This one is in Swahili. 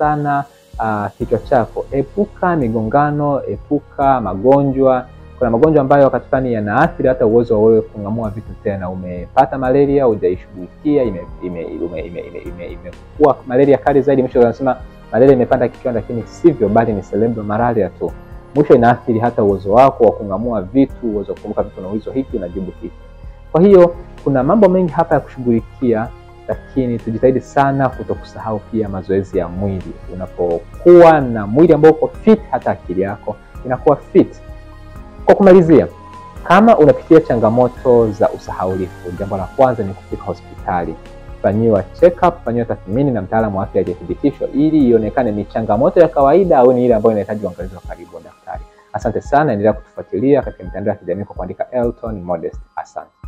sana kichwa chako. Epuka migongano, epuka magonjwa. Kuna magonjwa ambayo wakati fulani yanaathiri hata uwezo wa wewe kung'amua vitu tena. Umepata malaria, hujaishughulikia, imekuwa malaria kali zaidi, mwisho unasema malaria imepanda kichwa, lakini sivyo, bali ni cerebral malaria tu. Mwisho inaathiri hata uwezo wako wa kung'amua vitu, uwezo wa kukumbuka vitu, na uwezo hiki unajibu hiki. Kwa hiyo kuna mambo mengi hapa ya kushughulikia, lakini tujitahidi sana kutokusahau pia mazoezi ya mwili. Unapokuwa na mwili ambao uko fit, hata akili yako inakuwa fit. Kwa kumalizia, kama unapitia changamoto za usahaulifu, jambo la kwanza ni kufika hospitali, fanyiwa check up, fanyiwa tathmini na mtaalamu wa afya aliyethibitishwa, ili ionekane ni changamoto ya kawaida au ni ile ambayo inahitaji uangalizi wa karibu wa daktari. Asante sana, endelea kutufuatilia katika mitandao ya kijamii kwa kuandika Elton Modest. Asante.